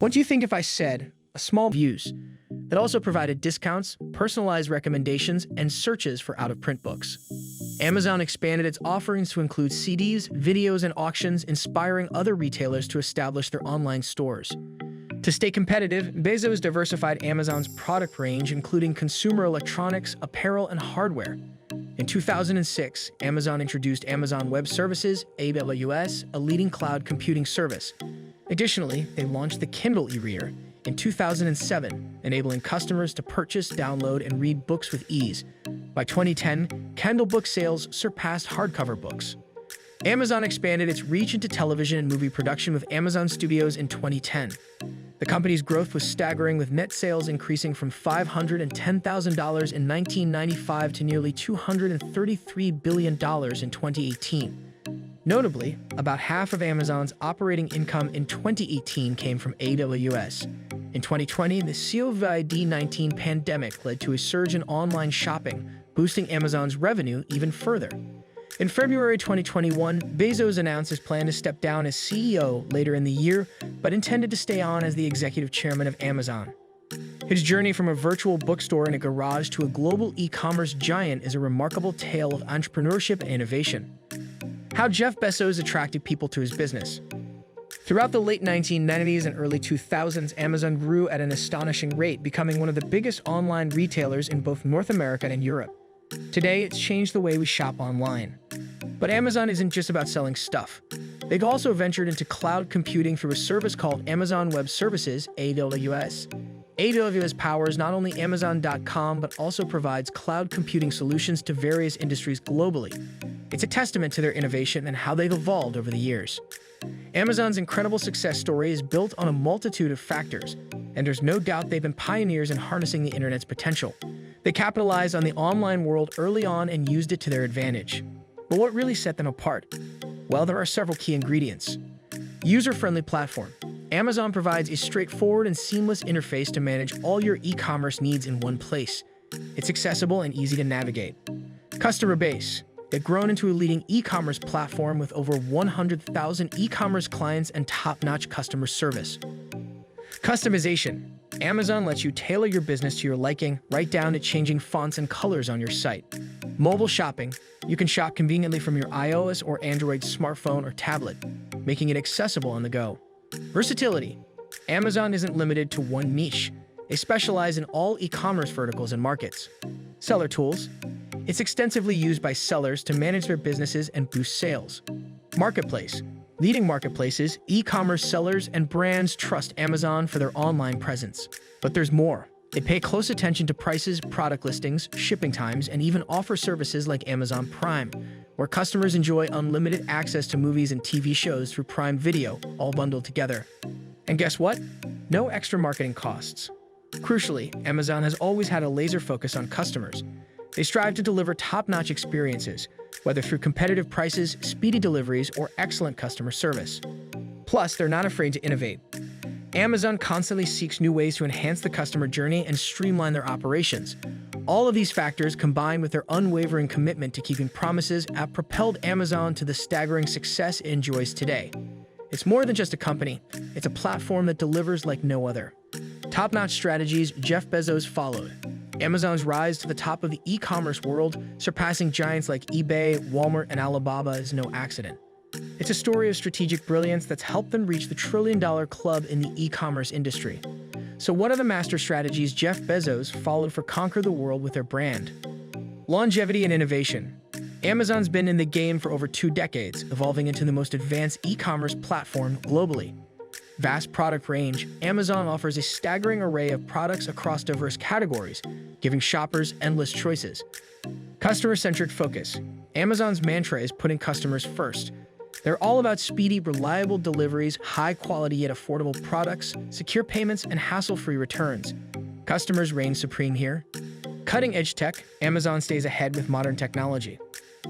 What do you think if I said a small views that also provided discounts, personalized recommendations, and searches for out-of-print books? Amazon expanded its offerings to include CDs, videos, and auctions, inspiring other retailers to establish their online stores. To stay competitive, Bezos diversified Amazon's product range, including consumer electronics, apparel, and hardware. In 2006, Amazon introduced Amazon Web Services, AWS, a leading cloud computing service. Additionally, they launched the Kindle e-reader in 2007, enabling customers to purchase, download, and read books with ease. By 2010, Kindle book sales surpassed hardcover books. Amazon expanded its reach into television and movie production with Amazon Studios in 2010. The company's growth was staggering, with net sales increasing from $510,000 in 1995 to nearly $233 billion in 2018. Notably, about half of Amazon's operating income in 2018 came from AWS. In 2020, the COVID-19 pandemic led to a surge in online shopping, boosting Amazon's revenue even further. In February 2021, Bezos announced his plan to step down as CEO later in the year, but intended to stay on as the executive chairman of Amazon. His journey from a virtual bookstore in a garage to a global e-commerce giant is a remarkable tale of entrepreneurship and innovation. How Jeff Bezos attracted people to his business. Throughout the late 1990s and early 2000s, Amazon grew at an astonishing rate, becoming one of the biggest online retailers in both North America and Europe. Today, it's changed the way we shop online. But Amazon isn't just about selling stuff. They've also ventured into cloud computing through a service called Amazon Web Services, AWS. AWS powers not only Amazon.com, but also provides cloud computing solutions to various industries globally. It's a testament to their innovation and how they've evolved over the years. Amazon's incredible success story is built on a multitude of factors, and there's no doubt they've been pioneers in harnessing the internet's potential. They capitalized on the online world early on and used it to their advantage. But what really set them apart? Well, there are several key ingredients. User-friendly platform. Amazon provides a straightforward and seamless interface to manage all your e-commerce needs in one place. It's accessible and easy to navigate. Customer base. They've grown into a leading e-commerce platform with over 100,000 e-commerce clients and top-notch customer service. Customization. Amazon lets you tailor your business to your liking, right down to changing fonts and colors on your site. Mobile shopping. You can shop conveniently from your iOS or Android smartphone or tablet, making it accessible on the go. Versatility. Amazon isn't limited to one niche. They specialize in all e-commerce verticals and markets. Seller tools. It's extensively used by sellers to manage their businesses and boost sales. Marketplace. Leading marketplaces, e-commerce sellers, and brands trust Amazon for their online presence. But there's more. They pay close attention to prices, product listings, shipping times, and even offer services like Amazon Prime, where customers enjoy unlimited access to movies and TV shows through Prime Video, all bundled together. And guess what? No extra marketing costs. Crucially, Amazon has always had a laser focus on customers. They strive to deliver top-notch experiences, whether through competitive prices, speedy deliveries, or excellent customer service. Plus, they're not afraid to innovate. Amazon constantly seeks new ways to enhance the customer journey and streamline their operations. All of these factors, combined with their unwavering commitment to keeping promises, have propelled Amazon to the staggering success it enjoys today. It's more than just a company. It's a platform that delivers like no other. Top-notch strategies Jeff Bezos followed. Amazon's rise to the top of the e-commerce world, surpassing giants like eBay, Walmart, and Alibaba, is no accident. It's a story of strategic brilliance that's helped them reach the trillion-dollar club in the e-commerce industry. So what are the master strategies Jeff Bezos followed for conquer the world with their brand? Longevity and innovation. Amazon's been in the game for over 2 decades, evolving into the most advanced e-commerce platform globally. Vast product range, Amazon offers a staggering array of products across diverse categories, giving shoppers endless choices. Customer-centric focus. Amazon's mantra is putting customers first. They're all about speedy, reliable deliveries, high-quality yet affordable products, secure payments, and hassle-free returns. Customers reign supreme here. Cutting-edge tech, Amazon stays ahead with modern technology.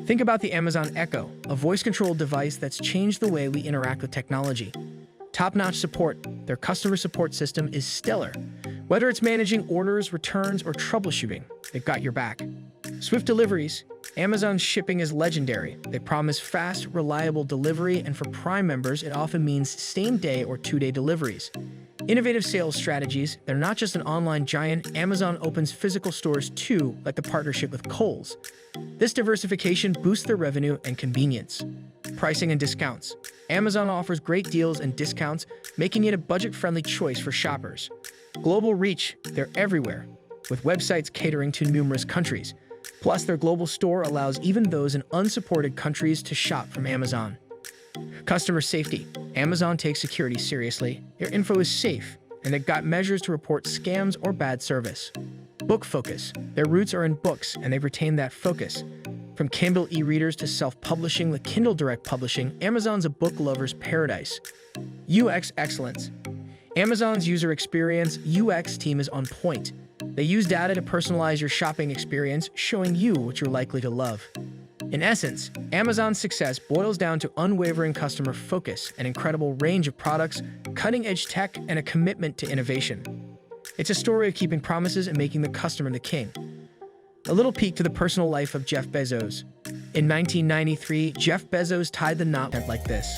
Think about the Amazon Echo, a voice-controlled device that's changed the way we interact with technology. Top-notch support. Their customer support system is stellar. Whether it's managing orders, returns, or troubleshooting, they've got your back. Swift deliveries. Amazon's shipping is legendary. They promise fast, reliable delivery, and for Prime members, it often means same-day or 2-day deliveries. Innovative sales strategies. They're not just an online giant. Amazon opens physical stores too, like the partnership with Kohl's. This diversification boosts their revenue and convenience. Pricing and discounts. Amazon offers great deals and discounts, making it a budget-friendly choice for shoppers. Global reach. They're everywhere, with websites catering to numerous countries. Plus, their global store allows even those in unsupported countries to shop from Amazon. Customer safety. Amazon takes security seriously. Their info is safe, and they've got measures to report scams or bad service. Book focus. Their roots are in books, and they've retained that focus. From Kindle e-readers to self-publishing with Kindle Direct Publishing, Amazon's a book lover's paradise. UX excellence. Amazon's user experience UX team is on point. They use data to personalize your shopping experience, showing you what you're likely to love. In essence, Amazon's success boils down to unwavering customer focus, an incredible range of products, cutting-edge tech, and a commitment to innovation. It's a story of keeping promises and making the customer the king. A little peek to the personal life of Jeff Bezos. In 1993, Jeff Bezos tied the knot like this.